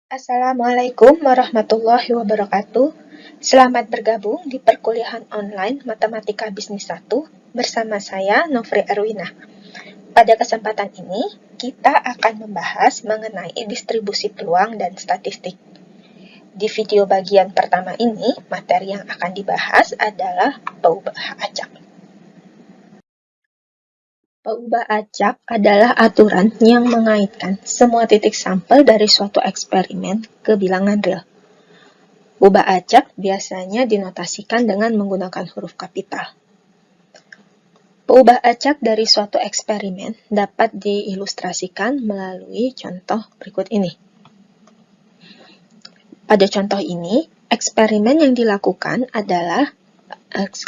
Assalamualaikum warahmatullahi wabarakatuh. Selamat bergabung di perkuliahan online Matematika Bisnis 1 bersama saya, Nofri Erwina. Pada kesempatan ini, kita akan membahas mengenai distribusi peluang dan statistik. Di video bagian pertama ini, materi yang akan dibahas adalah peubah acak. Peubah acak adalah aturan yang mengaitkan semua titik sampel dari suatu eksperimen ke bilangan real. Peubah acak biasanya dinotasikan dengan menggunakan huruf kapital. Peubah acak dari suatu eksperimen dapat diilustrasikan melalui contoh berikut ini. Pada contoh ini, eksperimen yang dilakukan adalah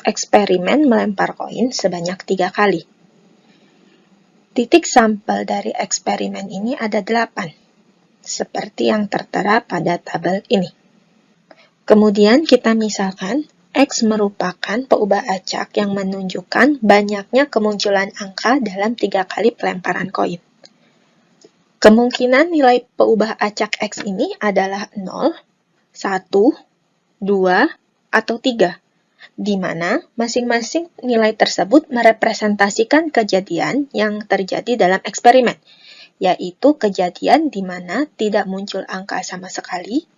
eksperimen melempar koin sebanyak 3 kali. Titik sampel dari eksperimen ini ada 8, seperti yang tertera pada tabel ini. Kemudian kita misalkan X merupakan peubah acak yang menunjukkan banyaknya kemunculan angka dalam 3 kali pelemparan koin. Kemungkinan nilai peubah acak X ini adalah 0, 1, 2, atau 3, di mana masing-masing nilai tersebut merepresentasikan kejadian yang terjadi dalam eksperimen, yaitu kejadian di mana tidak muncul angka sama sekali,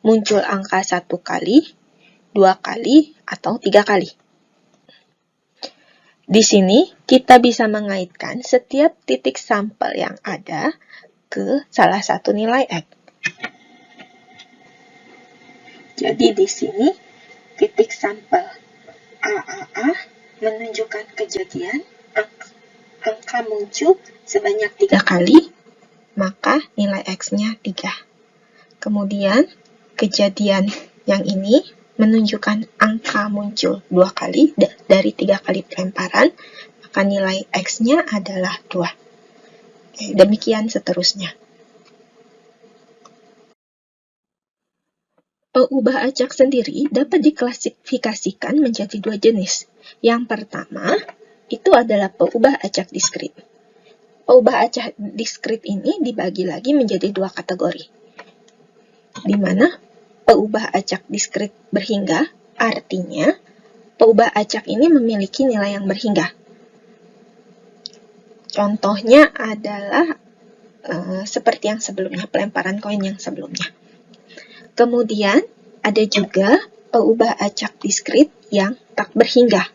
muncul angka 1 kali, 2 kali, atau 3 kali. Di sini, kita bisa mengaitkan setiap titik sampel yang ada ke salah satu nilai X. Jadi di sini, titik sampel AAA menunjukkan kejadian angka muncul sebanyak 3 kali, maka nilai X-nya 3. Kemudian, kejadian yang ini menunjukkan angka muncul 2 kali dari 3 kali pelemparan, maka nilai X-nya adalah 2. Demikian seterusnya. Peubah acak sendiri dapat diklasifikasikan menjadi 2 jenis. Yang pertama, itu adalah peubah acak diskrit. Peubah acak diskrit ini dibagi lagi menjadi 2 kategori, di mana peubah acak diskrit berhingga, artinya peubah acak ini memiliki nilai yang berhingga. Contohnya adalah seperti yang sebelumnya, pelemparan koin yang sebelumnya. Kemudian ada juga peubah acak diskrit yang tak berhingga.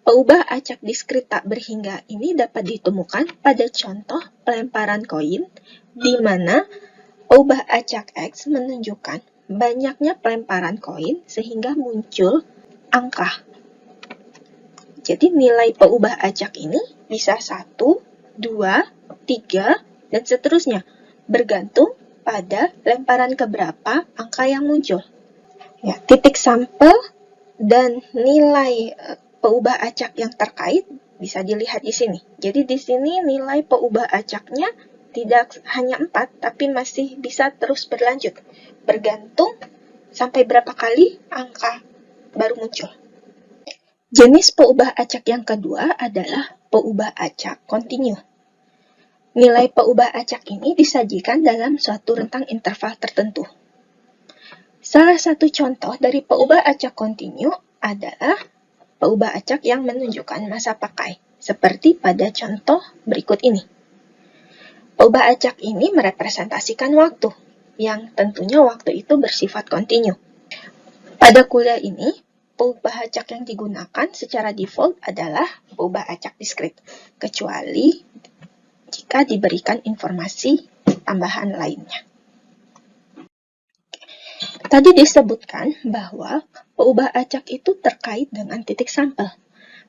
Peubah acak diskrit tak berhingga ini dapat ditemukan pada contoh pelemparan koin, di mana peubah acak X menunjukkan banyaknya pelemparan koin sehingga muncul angka. Jadi nilai peubah acak ini bisa 1, 2, 3, dan seterusnya, bergantung pada lemparan keberapa angka yang muncul. Ya, titik sampel dan nilai peubah acak yang terkait bisa dilihat di sini. Jadi di sini nilai peubah acaknya tidak hanya 4, tapi masih bisa terus berlanjut, bergantung sampai berapa kali angka baru muncul. Jenis peubah acak yang kedua adalah peubah acak kontinu. Nilai peubah acak ini disajikan dalam suatu rentang interval tertentu. Salah satu contoh dari peubah acak kontinu adalah peubah acak yang menunjukkan masa pakai, seperti pada contoh berikut ini. Peubah acak ini merepresentasikan waktu, yang tentunya waktu itu bersifat kontinu. Pada kuliah ini, peubah acak yang digunakan secara default adalah peubah acak diskrit, kecuali jika diberikan informasi tambahan lainnya. Tadi disebutkan bahwa peubah acak itu terkait dengan titik sampel.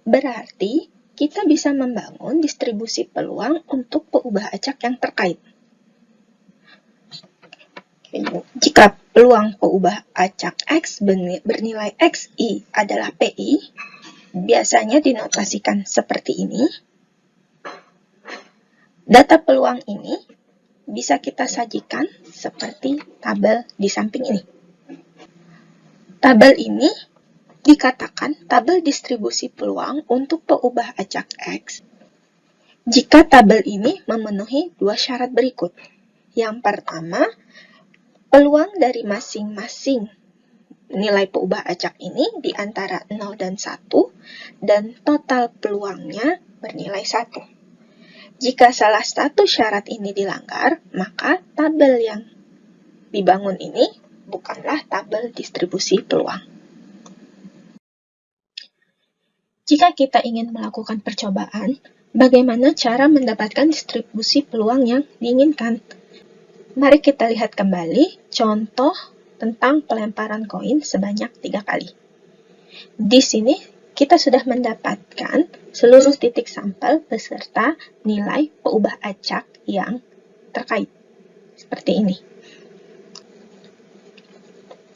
Berarti, kita bisa membangun distribusi peluang untuk peubah acak yang terkait. Jika peluang peubah acak X bernilai XI adalah PI, biasanya dinotasikan seperti ini. Data peluang ini bisa kita sajikan seperti tabel di samping ini. Tabel ini dikatakan tabel distribusi peluang untuk peubah acak X jika tabel ini memenuhi 2 syarat berikut. Yang pertama, peluang dari masing-masing nilai peubah acak ini di antara 0 dan 1, dan total peluangnya bernilai 1. Jika salah satu syarat ini dilanggar, maka tabel yang dibangun ini bukanlah tabel distribusi peluang. Jika kita ingin melakukan percobaan, bagaimana cara mendapatkan distribusi peluang yang diinginkan? Mari kita lihat kembali contoh tentang pelemparan koin sebanyak 3 kali. Di sini kita sudah mendapatkan seluruh titik sampel beserta nilai peubah acak yang terkait. Seperti ini.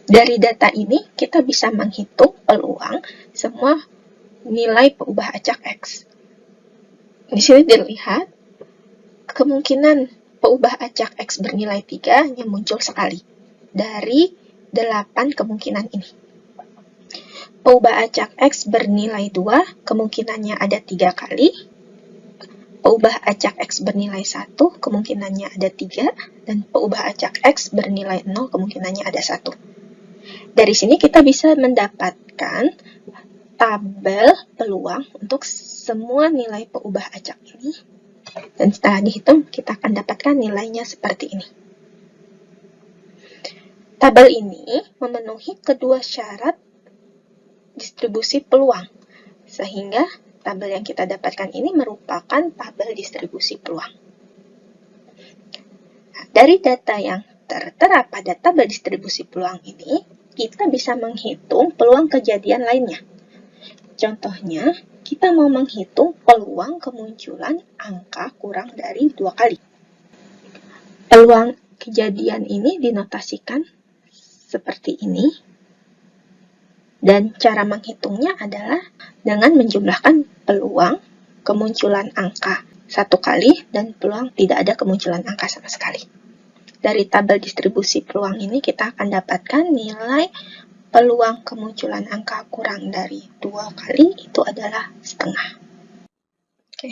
Dari data ini, kita bisa menghitung peluang semua nilai peubah acak X. Di sini dilihat, kemungkinan peubah acak X bernilai 3 hanya muncul sekali dari 8 kemungkinan ini. Peubah acak X bernilai 2, kemungkinannya ada 3 kali. Peubah acak X bernilai 1, kemungkinannya ada 3. Dan peubah acak X bernilai 0, kemungkinannya ada 1. Dari sini kita bisa mendapatkan tabel peluang untuk semua nilai peubah acak ini. Dan setelah dihitung, kita akan dapatkan nilainya seperti ini. Tabel ini memenuhi kedua syarat distribusi peluang, sehingga tabel yang kita dapatkan ini merupakan tabel distribusi peluang. Nah, dari data yang tertera pada tabel distribusi peluang ini, kita bisa menghitung peluang kejadian lainnya. Contohnya, kita mau menghitung peluang kemunculan angka kurang dari 2 kali. Peluang kejadian ini dinotasikan seperti ini. Dan cara menghitungnya adalah dengan menjumlahkan peluang kemunculan angka 1 kali dan peluang tidak ada kemunculan angka sama sekali. Dari tabel distribusi peluang ini kita akan dapatkan nilai peluang kemunculan angka kurang dari 2 kali itu adalah setengah. Oke.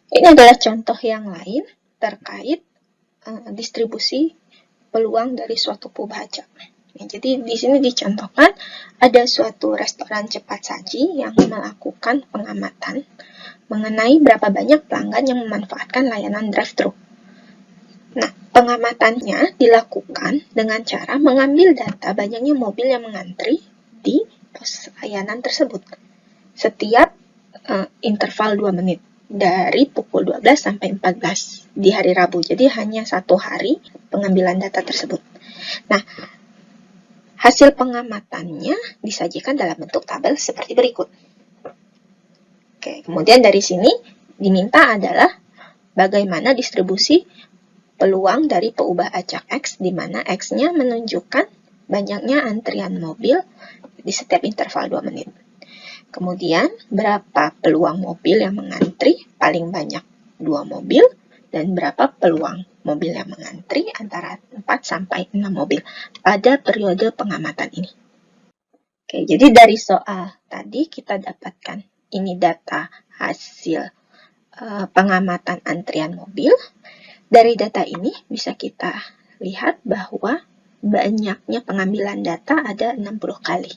Ini adalah contoh yang lain terkait distribusi peluang dari suatu peubah acak. Ya, jadi di sini dicontohkan ada suatu restoran cepat saji yang melakukan pengamatan mengenai berapa banyak pelanggan yang memanfaatkan layanan drive-thru. Nah, pengamatannya dilakukan dengan cara mengambil data banyaknya mobil yang mengantri di pos layanan tersebut setiap interval 2 menit dari pukul 12 sampai 14 di hari Rabu. Jadi hanya 1 hari pengambilan data tersebut. Nah, hasil pengamatannya disajikan dalam bentuk tabel seperti berikut. Oke, kemudian dari sini diminta adalah bagaimana distribusi peluang dari peubah acak X, di mana X-nya menunjukkan banyaknya antrian mobil di setiap interval 2 menit. Kemudian, berapa peluang mobil yang mengantri? Paling banyak 2 mobil, dan berapa peluang mobil yang mengantri? Antara 4 sampai 6 mobil pada periode pengamatan ini. Oke, jadi dari soal tadi kita dapatkan ini data hasil pengamatan antrian mobil. Dari data ini bisa kita lihat bahwa banyaknya pengambilan data ada 60 kali.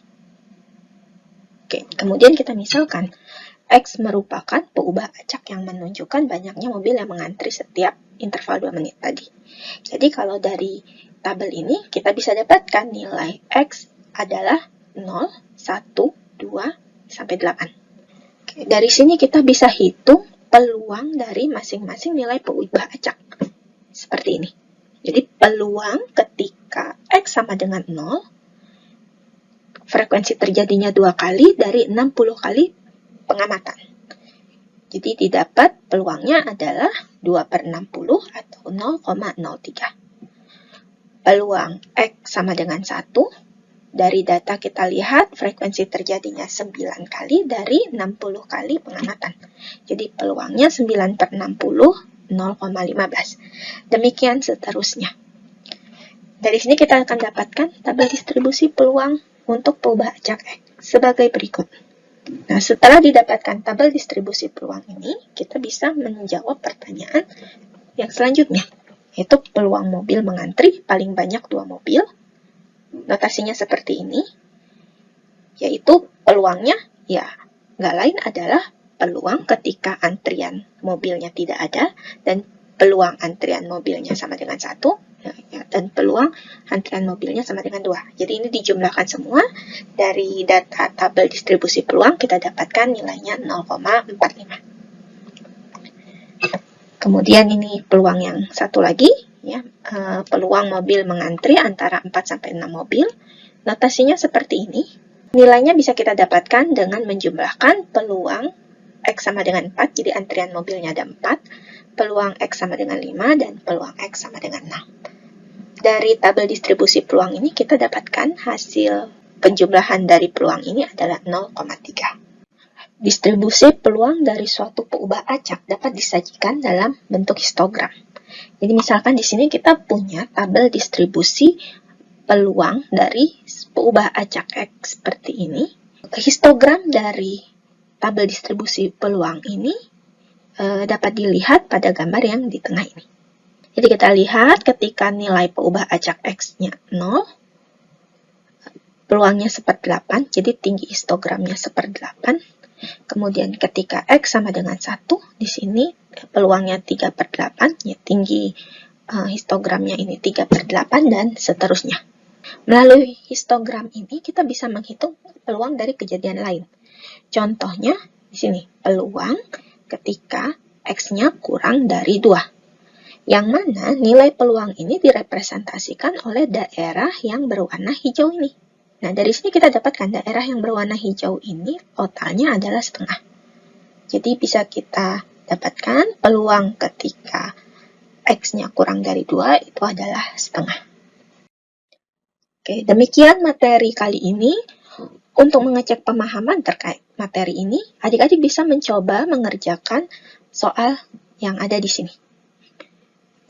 Oke, kemudian kita misalkan X merupakan peubah acak yang menunjukkan banyaknya mobil yang mengantri setiap interval 2 menit tadi. Jadi kalau dari tabel ini kita bisa dapatkan nilai X adalah 0, 1, 2, sampai 8. Oke, dari sini kita bisa hitung peluang dari masing-masing nilai peubah acak. Seperti ini. Jadi peluang ketika X sama dengan 0, frekuensi terjadinya 2 kali dari 60 kali pengamatan. Jadi didapat peluangnya adalah 2/60 atau 0,03. Peluang X sama dengan 1. Dari data kita lihat frekuensi terjadinya 9 kali dari 60 kali pengamatan. Jadi peluangnya 9/60, 0,15. Demikian seterusnya. Dari sini kita akan dapatkan tabel distribusi peluang untuk peubah acak X sebagai berikut. Nah, setelah didapatkan tabel distribusi peluang ini, kita bisa menjawab pertanyaan yang selanjutnya, yaitu peluang mobil mengantri paling banyak 2 mobil. Notasinya seperti ini, yaitu peluangnya ya nggak lain adalah peluang ketika antrian mobilnya tidak ada, dan peluang antrian mobilnya sama dengan 1, dan peluang antrian mobilnya sama dengan 2. Jadi ini dijumlahkan semua, dari data tabel distribusi peluang kita dapatkan nilainya 0,45. Kemudian ini peluang yang satu lagi, ya, peluang mobil mengantri antara 4-6 mobil. Notasinya seperti ini. Nilainya bisa kita dapatkan dengan menjumlahkan peluang X sama dengan 4, jadi antrian mobilnya ada 4, peluang X sama dengan 5, dan peluang X sama dengan 6. Dari tabel distribusi peluang ini kita dapatkan hasil penjumlahan dari peluang ini adalah 0,3. Distribusi peluang dari suatu peubah acak dapat disajikan dalam bentuk histogram. Jadi misalkan di sini kita punya tabel distribusi peluang dari peubah acak X seperti ini. Histogram dari tabel distribusi peluang ini dapat dilihat pada gambar yang di tengah ini. Jadi kita lihat ketika nilai peubah acak X-nya 0, peluangnya 1/8, jadi tinggi histogramnya 1/8. Kemudian ketika X sama dengan 1, di sini peluangnya 3/8, ya tinggi histogramnya ini 3/8, dan seterusnya. Melalui histogram ini kita bisa menghitung peluang dari kejadian lain. Contohnya di sini, peluang ketika X-nya kurang dari 2. Yang mana nilai peluang ini direpresentasikan oleh daerah yang berwarna hijau ini. Nah, dari sini kita dapatkan daerah yang berwarna hijau ini totalnya adalah setengah. Jadi bisa kita dapatkan peluang ketika X-nya kurang dari 2 itu adalah setengah. Oke, demikian materi kali ini. Untuk mengecek pemahaman terkait materi ini, adik-adik bisa mencoba mengerjakan soal yang ada di sini.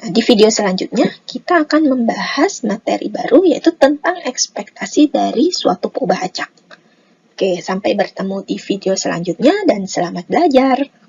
Nah, di video selanjutnya, kita akan membahas materi baru, yaitu tentang ekspektasi dari suatu peubah acak. Oke, sampai bertemu di video selanjutnya, dan selamat belajar!